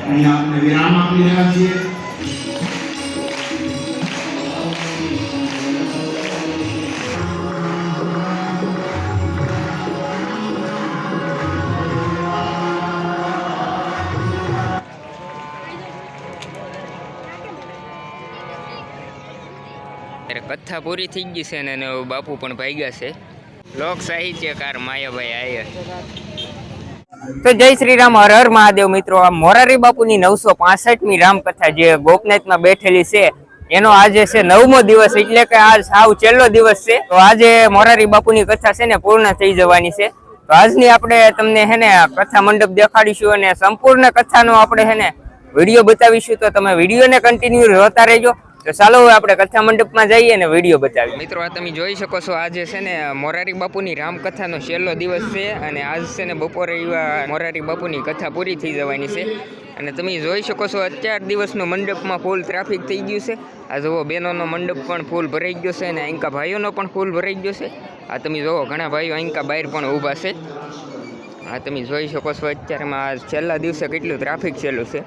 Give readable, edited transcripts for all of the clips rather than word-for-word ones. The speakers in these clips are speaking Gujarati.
અહીંયા આપણે વિરામ આપી રહ્યા છીએ. કથા પૂરી થઈ ગઈ છે ને બાપુ પણ ભાગ્યા છે. લોક સાહિત્યકાર માયાભાઈ આયર. તો જય શ્રી રામ, હર હર મહાદેવ. મિત્રો, આ મોરારી બાપુની 965મી રામકથા જે ગોપનાથમાં બેઠેલી છે એનો આજે છે 9મો દિવસ, એટલે કે આજ સાવ છેલ્લો દિવસ છે. તો આજે મોરારી બાપુની કથા છે ને પૂર્ણ થઈ જવાની છે. તો આજની આપણે તમને હે ને કથા મંડપ દેખાડીશું અને સંપૂર્ણ કથાનો આપણે હે ને વિડીયો બતાવીશું. તો તમે વિડીયોને કન્ટિન્યુ જોતા રહેજો. તો ચાલો હવે આપણે કથા મંડપમાં જઈએ અને વિડીયો બતાવીએ. મિત્રો, આ તમે જોઈ શકો છો, આજે છે ને મોરારી બાપુની રામકથાનો છેલ્લો દિવસ છે અને આજ છે ને બપોરે એવા મોરારી બાપુની કથા પૂરી થઈ જવાની છે. અને તમે જોઈ શકો છો અત્યાર દિવસનો મંડપમાં ફૂલ ટ્રાફિક થઈ ગયું છે. આ જુઓ, બહેનોનો મંડપ પણ ફૂલ ભરાઈ ગયો છે અને અહીંકા ભાઈઓનો પણ ફૂલ ભરાઈ ગયો છે. આ તમે જુઓ, ઘણા ભાઈઓ અહીંકા બહાર પણ ઊભા છે. આ તમે જોઈ શકો છો અત્યારમાં છેલ્લા દિવસે કેટલું ટ્રાફિક છેલ્લું છે.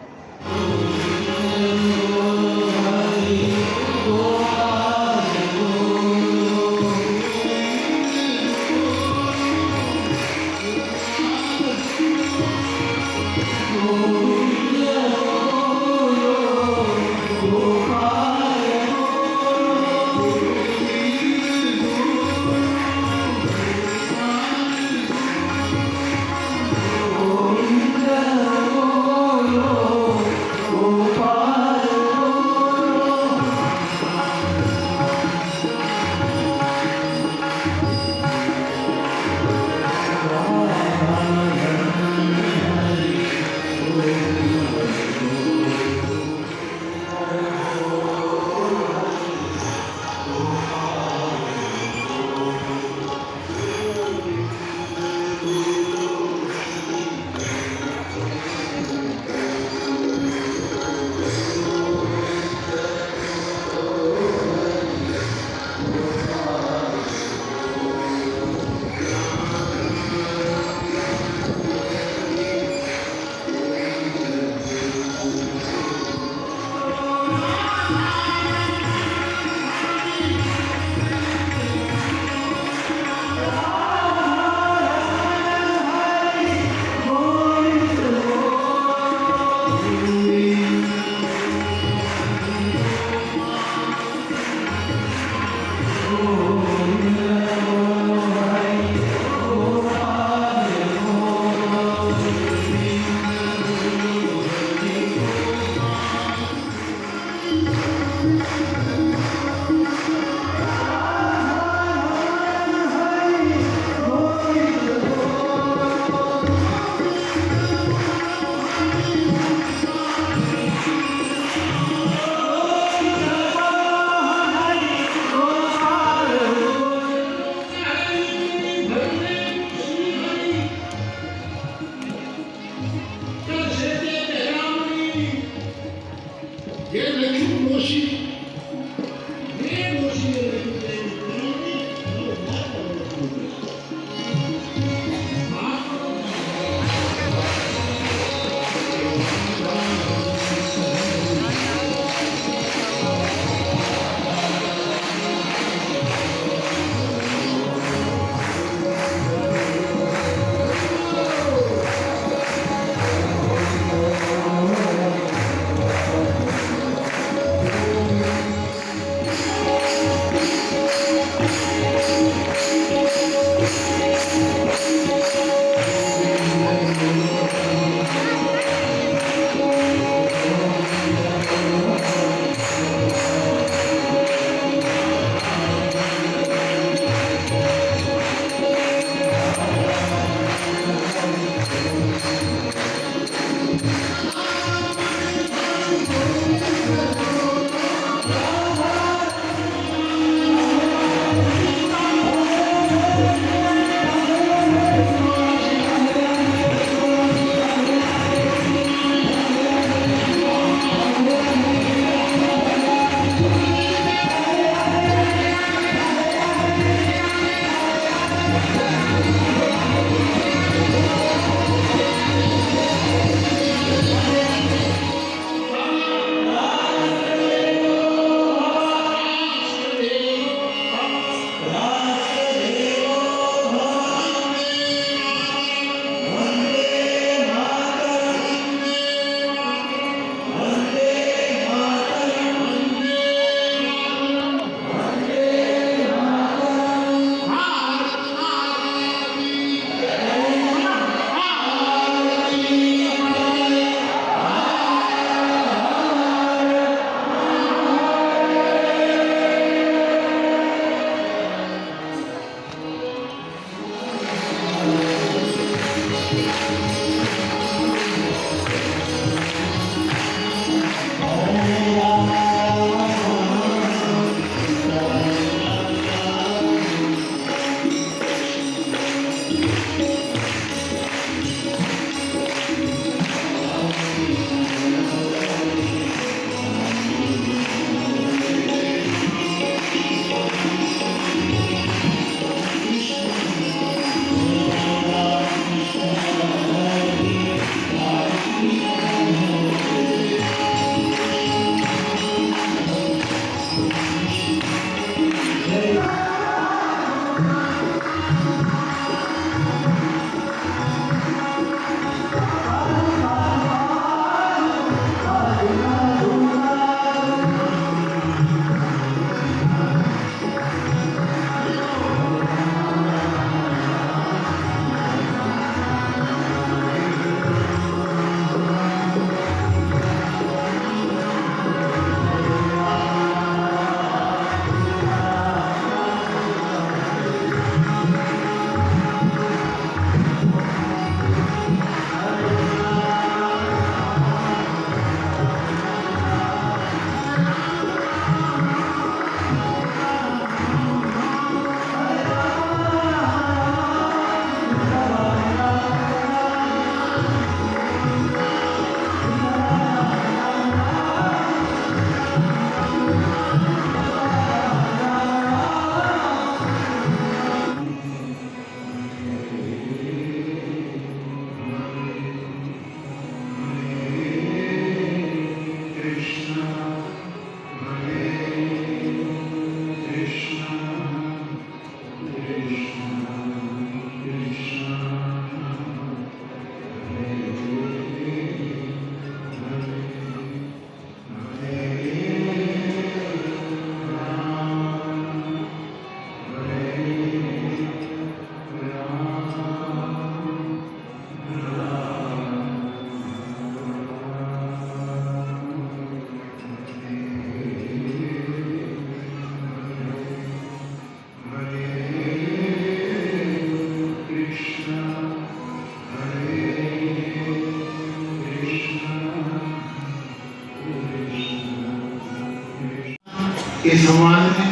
એ સંવાદને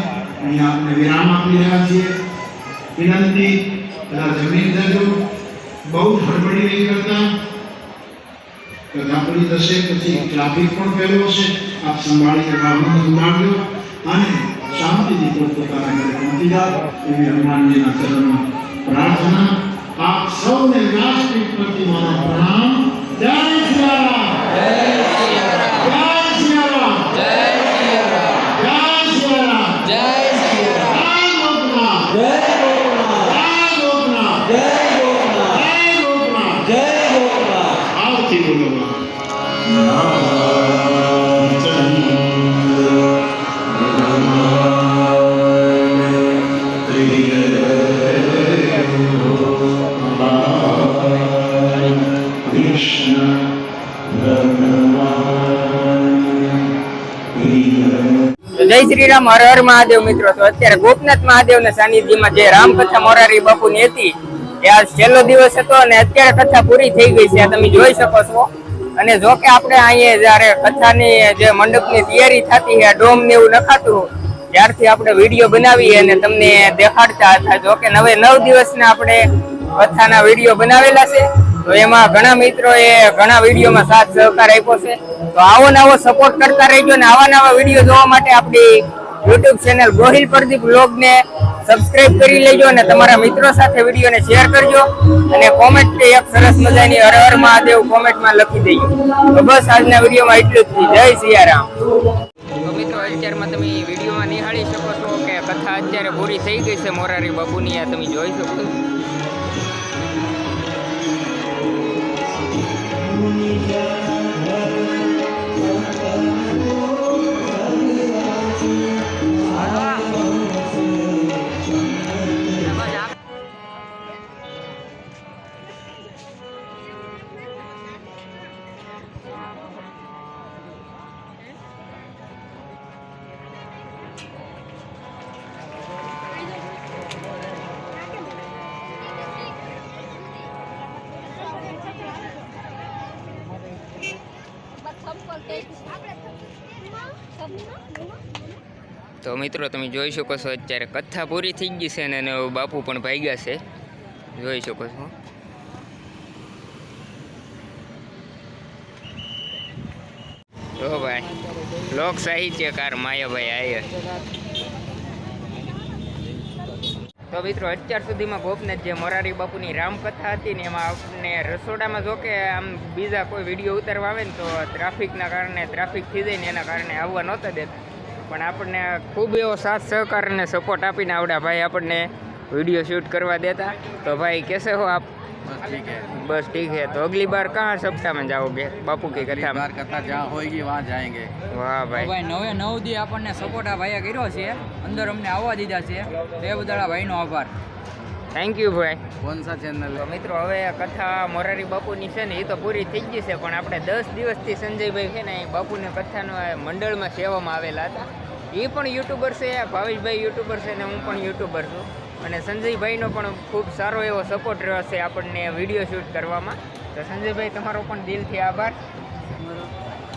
અહીંયા આપણે વિરામ આપી રહ્યા છીએ. વિનંતી, બધા જમીન જજો, બહુ હડબડી નહીં કરતા. કથા પૂરી થશે પછી ટ્રાફિક પણ પહેલો છે, આપ સંભાળીને વાહનો સંભાળજો અને શાંતિથી પોતપોતાના ઘરે પહોંચી જાઓ એવી હનુમાનજીના ચરણમાં પ્રાર્થના. આપ સૌને રાષ્ટ્રીય પ્રતિ મારા પ્રણામ. જય શ્રી રામ. જય શ્રી રામ. જય શ્રી રામ. જય શ્રી રામ. જય શ્રી રામ. જય ગોપનાથ. જય ગોપનાથ. જય ગોપનાથ. જય ગોપનાથ. આવતી બોલો. જય શ્રી રામ. હર હર મહાદેવ. મિત્રો, તો અત્યારે ગોપનાથ મહાદેવના સાનિધ્યમાં જે રામકથા મોરારી બાપુની હતી એ આજ છેલ્લો દિવસ હતો અને અત્યારે કથા પૂરી થઈ ગઈ છે, તમે જોઈ શકો છો. અને જો કે આપણે અહીંયા જયારે કથાની જે મંડપની તૈયારી થતી છે, ડોમ ને એવું નખાતું, ત્યારથી આપણે વિડીયો બનાવી અને તમને દેખાડતા હતા. જો કે 9 દિવસના આપણે કથાના વિડીયો બનાવેલા છે, તો એમાં ઘણા મિત્રોએ ઘણા વિડીયોમાં સાથ સહકાર આપ્યો છે. તો આવો નવો સપોર્ટ કરતા રહેજો અને આવા નવા વિડીયો જોવા માટે આપણી યુટ્યુબ ચેનલ ગોહિલ પ્રદીપ વ્લોગને સબસ્ક્રાઇબ કરી લેજો અને તમારા મિત્રો સાથે વિડીયોને શેર કરજો અને કોમેન્ટ એક સરસ મજાની હર હર મહાદેવ કોમેન્ટમાં લખી દેજો. તો બસ આજના વિડીયોમાં એટલું જ. જય સિયારામ. તો મિત્રો, અત્યારમાં તમે વિડીયોમાં નિહાળી શકો છો કે કથા અત્યારે પૂરી થઈ ગઈ છે મોરારી બાપુની. આ તમે જોઈ શકો છો. તો મિત્રો, તમે જોઈ શકો છો અત્યારે કથા પૂરી થઈ ગઈ છે અને બાપુ પણ ભાગ્યા છે, જોઈ શકો છો. જો ભાઈ, લોક સાહિત્યકાર માયાભાઈ આયર. તો મિત્રો, અત્યાર સુધીમાં ગોપનાથ જે મોરારી બાપુની રામકથા હતી ને એમાં આપણને રસોડામાં જો કે આમ બીજા કોઈ વિડીયો ઉતારવા આવે ને તો ટ્રાફિકના કારણે ટ્રાફિક થઈ જાય ને એના કારણે આવવા નહોતા દેતા, પણ આપણને ખૂબ એવો સાથ સહકાર અને સપોર્ટ આપીને આવડા ભાઈ આપણને वीडियो शूट करवा देता। तो भाई कैसे हो आप? बस ठीक है। तो अगली बार कहाँ सप्ताह में जाओगे बापू की कथा में? कथा जहाँ होगी वहाँ जाएंगे। वाह भाई, भाई 9 દી આપણને સપોર્ટ આ ભાઈએ કર્યો છે, અંદર અમને આવવા દીધા છે, તે બદલ આ ભાઈનો આભાર। થેન્ક યુ ભાઈ। कौन सा चैनल तो મિત્રો હવે કથા મોરારી બાપુની છે ને એ તો પૂરી થઈ ગઈ છે, પણ આપણે 10 દિવસથી સંજયભાઈ છે ને એ બાપુની કથાનો મંડળમાં સેવામાં આવેલા હતા। એ પણ યુટ્યુબર છે, ભાવેશભાઈ યુટ્યુબર છે ને હું પણ યુટ્યુબર છું, અને સંજયભાઈનો પણ ખૂબ સારો એવો સપોર્ટ રહ્યો છે આપણને વિડીયો શૂટ કરવામાં। તો સંજયભાઈ તમારો પણ દિલથી આભાર।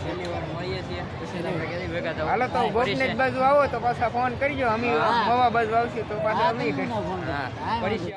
પહેલી વાર મળીએ છીએ, પછી આપણે ક્યાંથી ભેગા થવું? હાલો તો ગોપનેશ બાજુ આવો તો પાછા ફોન કરજો, અમે મવા બાજુ આવશું તો પાછા અમે હા, પડી